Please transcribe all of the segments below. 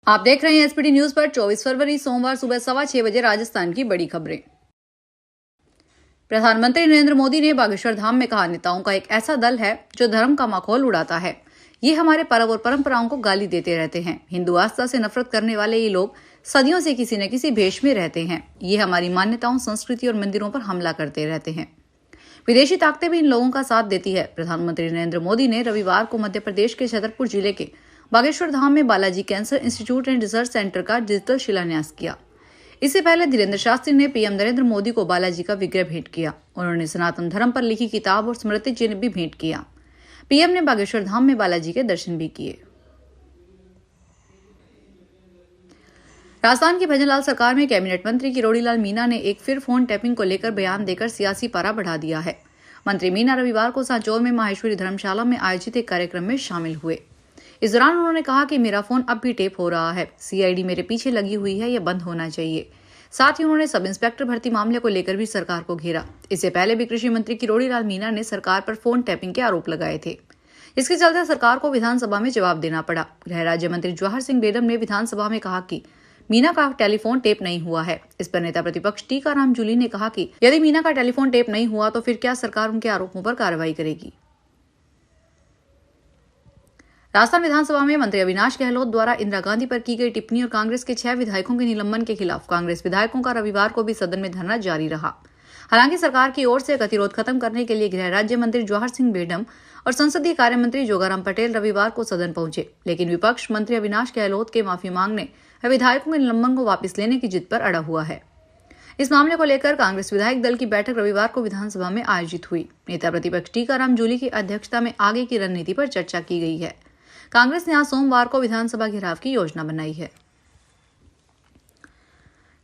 आप देख रहे हैं एसपीटी न्यूज पर 24 फरवरी सोमवार सुबह 6:15 राजस्थान की बड़ी खबरें। प्रधानमंत्री नरेंद्र मोदी ने बागेश्वर धाम में कहा, नेताओं का एक ऐसा दल है जो धर्म का माहौल उड़ाता है। ये हमारे पर्व और परंपराओं को गाली देते रहते हैं। हिंदू आस्था से नफरत करने वाले ये लोग सदियों से किसी न किसी भेष में रहते हैं। ये हमारी मान्यताओं, संस्कृति और मंदिरों पर हमला करते रहते हैं। विदेशी ताकतें भी इन लोगों का साथ देती है। प्रधानमंत्री नरेंद्र मोदी ने रविवार को मध्य प्रदेश के छतरपुर जिले के बागेश्वर धाम में Balaji cancer institute and research centre का डिजिटल शिलान्यास किया। इससे पहले धीरेन्द्र शास्त्री ने पीएम नरेंद्र मोदी को बालाजी का विग्रह भेंट किया। उन्होंने सनातन धर्म पर लिखी किताब और स्मृति चिन्ह भी भेंट किया। पीएम ने बागेश्वर धाम में बालाजी के दर्शन भी किए। राजस्थान की भजनलाल सरकार में कैबिनेट मंत्री किरोड़ी लाल मीणा ने एक फिर फोन टैपिंग को लेकर बयान देकर सियासी पारा बढ़ा दिया है। मंत्री मीणा रविवार को सांचौर में माहेश्वरी धर्मशाला में आयोजित एक कार्यक्रम में शामिल हुए। इस दौरान उन्होंने कहा कि मेरा फोन अब भी टेप हो रहा है, सीआईडी मेरे पीछे लगी हुई है, यह बंद होना चाहिए। साथ ही उन्होंने सब इंस्पेक्टर भर्ती मामले को लेकर भी सरकार को घेरा। इससे पहले भी कृषि मंत्री किरोड़ी लाल मीणा ने सरकार पर फोन टैपिंग के आरोप लगाए थे। इसके चलते सरकार को विधानसभा में जवाब देना पड़ा। गृह राज्य मंत्री जवाहर सिंह बेदम ने विधानसभा में कहा कि मीणा का टेलीफोन टेप नहीं हुआ है। इस पर नेता प्रतिपक्ष टीकाराम जूली ने कहा कि यदि मीणा का टेलीफोन टेप नहीं हुआ तो फिर क्या सरकार उनके आरोपों पर कार्रवाई करेगी। राजस्थान विधानसभा में मंत्री अविनाश गहलोत द्वारा इंदिरा गांधी पर की गई टिप्पणी और कांग्रेस के 6 विधायकों के निलंबन के खिलाफ कांग्रेस विधायकों का रविवार को भी सदन में धरना जारी रहा। हालांकि सरकार की ओर से गतिरोध खत्म करने के लिए गृह राज्य मंत्री जवाहर सिंह बेदम और संसदीय कार्य मंत्री जोगाराम पटेल रविवार को सदन पहुंचे, लेकिन विपक्ष मंत्री अविनाश गहलोत के माफी मांगने व विधायकों के निलंबन को वापस लेने की जिद पर अड़ा हुआ है। इस मामले को लेकर कांग्रेस विधायक दल की बैठक रविवार को विधानसभा में आयोजित हुई। नेता प्रतिपक्ष टीकाराम जूली की अध्यक्षता में आगे की रणनीति पर चर्चा की गई है। कांग्रेस ने आज सोमवार को विधानसभा घेराव की योजना बनाई है।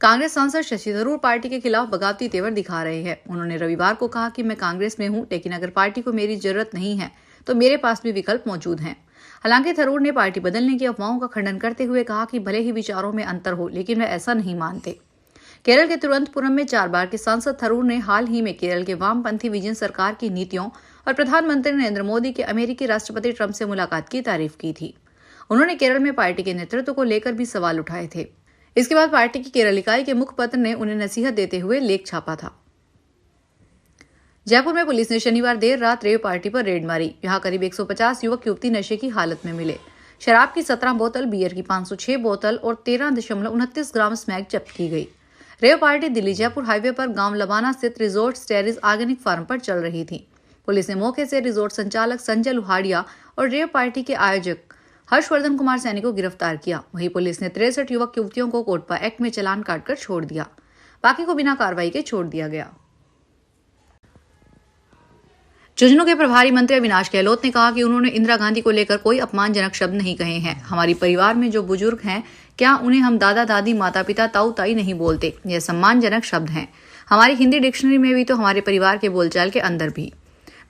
कांग्रेस सांसद शशि थरूर पार्टी के खिलाफ बगावती तेवर दिखा रहे हैं। उन्होंने रविवार को कहा कि मैं कांग्रेस में हूं, लेकिन अगर पार्टी को मेरी जरूरत नहीं है तो मेरे पास भी विकल्प मौजूद हैं। हालांकि थरूर ने पार्टी बदलने की अफवाहों का खंडन करते हुए कहा कि भले ही विचारों में अंतर हो, लेकिन वे ऐसा नहीं मानते। केरल के तिरुवनंतपुरम में 4 बार के सांसद थरूर ने हाल ही में केरल के वामपंथी विजयन सरकार की नीतियों और प्रधानमंत्री नरेंद्र मोदी के अमेरिकी राष्ट्रपति ट्रंप से मुलाकात की तारीफ की थी। उन्होंने केरल में पार्टी के नेतृत्व को लेकर भी सवाल उठाए थे। इसके बाद पार्टी की केरल इकाई के मुखपत्र ने उन्हें नसीहत देते हुए लेख छापा था। जयपुर में पुलिस ने शनिवार देर रात रेव पार्टी पर रेड मारी। यहां करीब 150 युवक युवती नशे की हालत में मिले। शराब की 17 बोतल, बियर की 506 बोतल और 13.29 ग्राम स्मैक जब्त की गई। Rave party Delhi Jaipur highway पर गांव लबाना स्थित रिजोर्ट स्टेरिस ऑर्गेनिक फार्म पर चल रही थी। पुलिस ने मौके से रिजोर्ट संचालक संजय लुहाड़िया और रेव पार्टी के आयोजक हर्षवर्धन कुमार सैनी को गिरफ्तार किया। वहीं पुलिस ने 63 युवक युवतियों को कोटपा एक्ट में चालान काटकर छोड़ दिया। बाकी को बिना कार्रवाई के छोड़ दिया गया। झुंझुनू के प्रभारी मंत्री अविनाश गहलोत ने कहा कि उन्होंने इंदिरा गांधी को लेकर कोई अपमानजनक शब्द नहीं कहे हैं। हमारे परिवार में जो बुजुर्ग हैं, क्या उन्हें हम दादा दादी, माता पिता, ताऊ ताई नहीं बोलते? यह सम्मानजनक शब्द हैं। हमारी हिंदी डिक्शनरी में भी तो हमारे परिवार के बोलचाल के अंदर भी।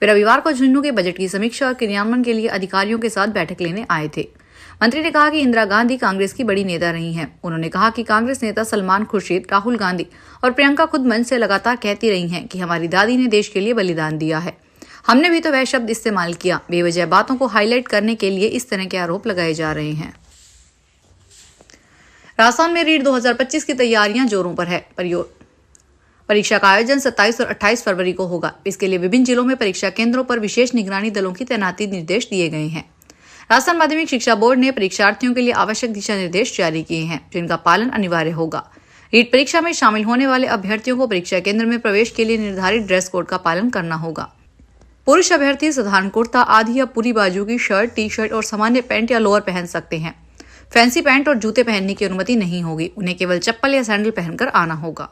वे रविवार को झुंझुनू के बजट की समीक्षा और क्रियान्वयन के लिए अधिकारियों के साथ बैठक लेने आए थे। मंत्री ने कहा कि इंदिरा गांधी कांग्रेस की बड़ी नेता रही हैं। उन्होंने कहा कि कांग्रेस नेता सलमान खुर्शीद, राहुल गांधी और प्रियंका खुद मंच से लगातार कहती रही हैं कि हमारी दादी ने देश के लिए बलिदान दिया है। हमने भी तो वह शब्द इस्तेमाल किया। बेवजह बातों को हाईलाइट करने के लिए इस तरह के आरोप लगाए जा रहे हैं। राजस्थान में रीट 2025 की तैयारियां जोरों पर है। परीक्षा का आयोजन 27 और 28 फरवरी को होगा। इसके लिए विभिन्न जिलों में परीक्षा केंद्रों पर विशेष निगरानी दलों की तैनाती निर्देश दिए गए हैं। राजस्थान माध्यमिक शिक्षा बोर्ड ने परीक्षार्थियों के लिए आवश्यक दिशा निर्देश जारी किए हैं, जिनका पालन अनिवार्य होगा। रीट परीक्षा में शामिल होने वाले अभ्यर्थियों को परीक्षा केंद्र में प्रवेश के लिए निर्धारित ड्रेस कोड का पालन करना होगा। पुरुष अभ्यर्थी साधारण कुर्ता, आधी या पूरी बाजू की शर्ट, टी शर्ट और सामान्य पैंट या लोअर पहन सकते हैं। फैंसी पैंट और जूते पहनने की अनुमति नहीं होगी। उन्हें केवल चप्पल या सैंडल पहनकर आना होगा।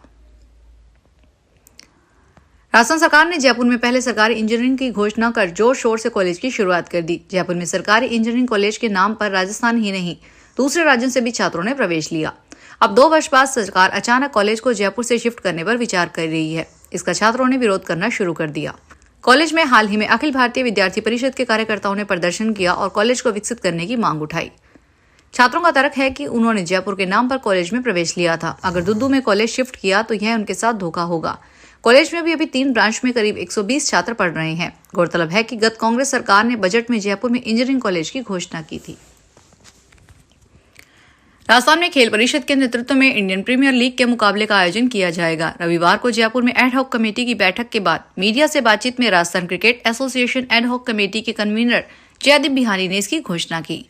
राजस्थान सरकार ने जयपुर में पहले सरकारी इंजीनियरिंग की घोषणा कर जोर शोर से कॉलेज की शुरुआत कर दी। जयपुर में सरकारी इंजीनियरिंग कॉलेज के नाम पर राजस्थान ही नहीं, दूसरे राज्यों से भी छात्रों ने प्रवेश लिया। अब 2 वर्ष बाद सरकार अचानक कॉलेज को जयपुर से शिफ्ट करने पर विचार कर रही है। इसका छात्रों ने विरोध करना शुरू कर दिया। कॉलेज में हाल ही में अखिल भारतीय विद्यार्थी परिषद के कार्यकर्ताओं ने प्रदर्शन किया और कॉलेज को विकसित करने की मांग उठाई। छात्रों का तर्क है कि उन्होंने जयपुर के नाम पर कॉलेज में प्रवेश लिया था। अगर दुद्दू में कॉलेज शिफ्ट किया तो यह उनके साथ धोखा होगा। कॉलेज में भी अभी 3 ब्रांच में करीब 120 छात्र पढ़ रहे हैं। गौरतलब है कि गत कांग्रेस सरकार ने बजट में जयपुर में इंजीनियरिंग कॉलेज की घोषणा की थी। राजस्थान में खेल परिषद के नेतृत्व में इंडियन प्रीमियर लीग के मुकाबले का आयोजन किया जाएगा। रविवार को जयपुर में एडहॉक कमेटी की बैठक के बाद मीडिया से बातचीत में Rajasthan cricket association ad hoc committee के कन्वीनर जयदीप बिहानी ने इसकी घोषणा की।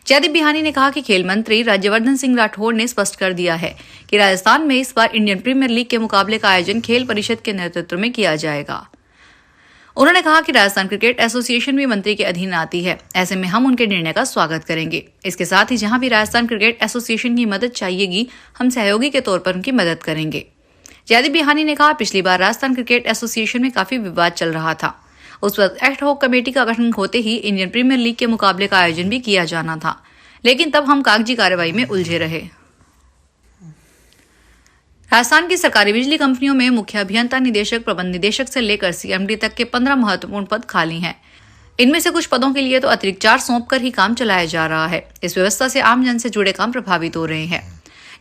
जयदीप बिहानी ने कहा कि खेल मंत्री राज्यवर्धन सिंह राठौड़ ने स्पष्ट कर दिया है कि राजस्थान में इस बार इंडियन प्रीमियर लीग के मुकाबले का आयोजन खेल परिषद के नेतृत्व में किया जाएगा। उन्होंने कहा कि राजस्थान क्रिकेट एसोसिएशन भी मंत्री के अधीन आती है, ऐसे में हम उनके निर्णय का स्वागत करेंगे। इसके साथ ही जहां भी राजस्थान क्रिकेट एसोसिएशन की मदद चाहिएगी, हम सहयोगी के तौर पर उनकी मदद करेंगे। जयदीप बिहानी ने कहा, पिछली बार राजस्थान क्रिकेट एसोसिएशन में काफी विवाद चल रहा था। उस वक्त एडहॉक कमेटी का गठन होते ही इंडियन प्रीमियर लीग के मुकाबले का आयोजन भी किया जाना था, लेकिन तब हम कागजी कार्रवाई में उलझे रहे। राजस्थान की सरकारी बिजली कंपनियों में मुख्य अभियंता निदेशक, प्रबंध निदेशक से लेकर सीएमडी तक के 15 महत्वपूर्ण पद खाली हैं। इनमें से कुछ पदों के लिए तो अतिरिक्त 4 सौंपकर ही काम चलाया जा रहा है। इस व्यवस्था से आम जन से जुड़े काम प्रभावित हो रहे हैं।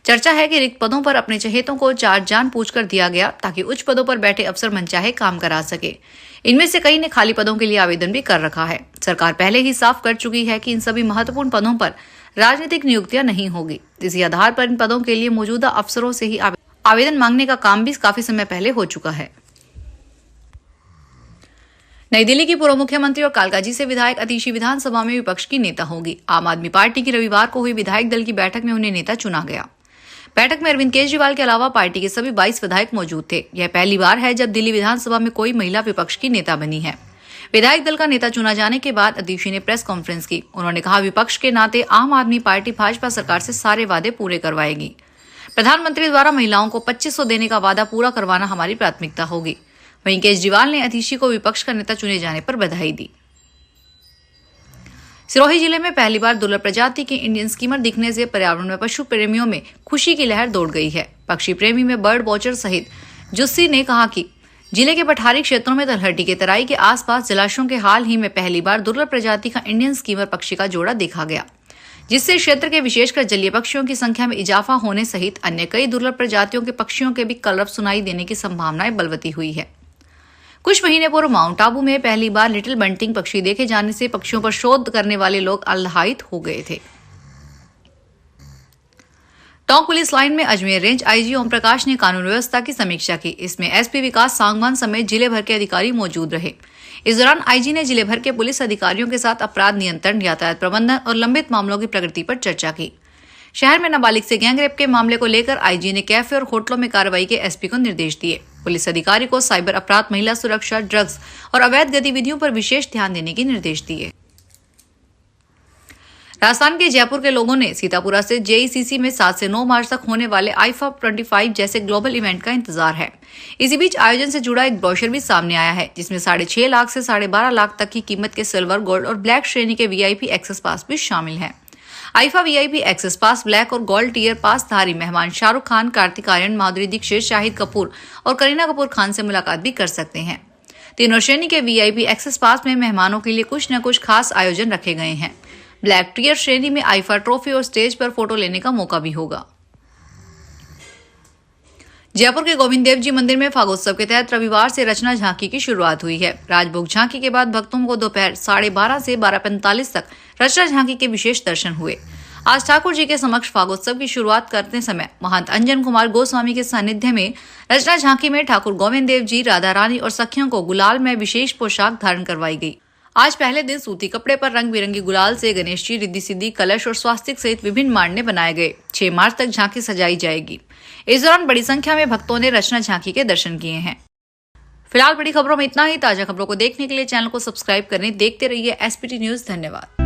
चर्चा है कि रिक्त पदों पर अपने चहेतों को चार्ज जान पूछकर दिया गया, ताकि उच्च पदों पर बैठे अफसर मनचाहे काम करा सके। इनमें से कई ने खाली पदों के लिए आवेदन भी कर रखा है। सरकार पहले ही साफ कर चुकी है कि इन सभी महत्वपूर्ण पदों पर राजनीतिक नियुक्तियां नहीं होगी। इसी आधार पर इन पदों के लिए मौजूदा अफसरों से ही आवेदन मांगने का काम भी काफी समय पहले हो चुका है। नई दिल्ली की पूर्व मुख्यमंत्री और कालकाजी से विधायक अतिशी विधानसभा में विपक्ष की नेता होगी। आम आदमी पार्टी की रविवार को हुई विधायक दल की बैठक में उन्हें नेता चुना गया। बैठक में अरविंद केजरीवाल के अलावा पार्टी के सभी 22 विधायक मौजूद थे। यह पहली बार है जब दिल्ली विधानसभा में कोई महिला विपक्ष की नेता बनी है। विधायक दल का नेता चुना जाने के बाद अतिशी ने प्रेस कॉन्फ्रेंस की। उन्होंने कहा, विपक्ष के नाते आम आदमी पार्टी भाजपा सरकार से सारे वादे पूरे करवाएगी। प्रधानमंत्री द्वारा महिलाओं को 2500 देने का वादा पूरा करवाना हमारी प्राथमिकता होगी। वहीं केजरीवाल ने अतिशी को विपक्ष का नेता चुने जाने पर बधाई दी। सिरोही जिले में पहली बार दुर्लभ प्रजाति के इंडियन स्कीमर दिखने से पर्यावरण में पशु प्रेमियों में खुशी की लहर दौड़ गई है। पक्षी प्रेमी में बर्ड वॉचर सहित जुस्सी ने कहा कि जिले के पठारी क्षेत्रों में तलहटी के तराई के आसपास जलाशयों के हाल ही में पहली बार दुर्लभ प्रजाति का इंडियन स्कीमर पक्षी का जोड़ा देखा गया, जिससे क्षेत्र के विशेषकर जलीय पक्षियों की संख्या में इजाफा होने सहित अन्य कई दुर्लभ प्रजातियों के पक्षियों के भी कलरव सुनाई देने की संभावनाएं बलवती हुई है। कुछ महीने पूर्व माउंट आबू में पहली बार लिटिल बंटिंग पक्षी देखे जाने से पक्षियों पर शोध करने वाले लोग आह्लादित हो गए थे। टोंक पुलिस लाइन में अजमेर रेंज आईजी ओम प्रकाश ने कानून व्यवस्था की समीक्षा की। इसमें एसपी विकास सांगवान समेत जिले भर के अधिकारी मौजूद रहे। इस दौरान आईजी ने जिले भर के पुलिस अधिकारियों के साथ अपराध नियंत्रण, यातायात प्रबंधन और लंबित मामलों की प्रगति पर चर्चा की। शहर में नाबालिग से गैंगरेप के मामले को लेकर आईजी ने कैफे और होटलों में कार्रवाई के एसपी को निर्देश दिए। पुलिस अधिकारी को साइबर अपराध, महिला सुरक्षा, ड्रग्स और अवैध गतिविधियों पर विशेष ध्यान देने के निर्देश दिए। राजस्थान के जयपुर के लोगों ने सीतापुरा से जेईसीसी में 7 से 9 मार्च तक होने वाले आईफा 25 जैसे ग्लोबल इवेंट का इंतजार है। इसी बीच आयोजन से जुड़ा एक ब्रोशर भी सामने आया है, जिसमें 6.5 लाख से 12.5 लाख तक की कीमत के सिल्वर, गोल्ड और ब्लैक श्रेणी के वीआईपी एक्सेस पास भी शामिल हैं। आईफा वीआईपी एक्सेस पास ब्लैक और गोल्ड टियर पास धारी मेहमान शाहरुख खान, कार्तिक आर्यन, माधुरी दीक्षित, शाहिद कपूर और करीना कपूर खान से मुलाकात भी कर सकते हैं। तीनों श्रेणी के वीआईपी एक्सेस पास में मेहमानों के लिए कुछ न कुछ खास आयोजन रखे गए हैं। ब्लैक टियर श्रेणी में आईफा ट्रॉफी और स्टेज पर फोटो लेने का मौका भी होगा। जयपुर के गोविंद देव जी मंदिर में फागोत्सव के तहत रविवार से रचना झांकी की शुरुआत हुई है। राजभोग झांकी के बाद भक्तों को दोपहर 12:30 से 12:45 तक रचना झांकी के विशेष दर्शन हुए। आज ठाकुर जी के समक्ष फागोत्सव की शुरुआत करते समय महंत अंजन कुमार गोस्वामी के सानिध्य में रचना झांकी में ठाकुर गोविंद देव जी, राधा रानी और सखियों को गुलाल में विशेष पोशाक धारण करवाई गई। आज पहले दिन सूती कपड़े पर रंग बिरंगी गुलाल से गणेश जी, रिद्धि सिद्धि, कलश और स्वास्तिक सहित विभिन्न मांडने बनाए गए। 6 मार्च तक झांकी सजाई जाएगी। इस दौरान बड़ी संख्या में भक्तों ने रचना झांकी के दर्शन किए हैं। फिलहाल बड़ी खबरों में इतना ही। ताजा खबरों को देखने के लिए चैनल को सब्सक्राइब करें। देखते रहिए एसपीटी न्यूज। धन्यवाद।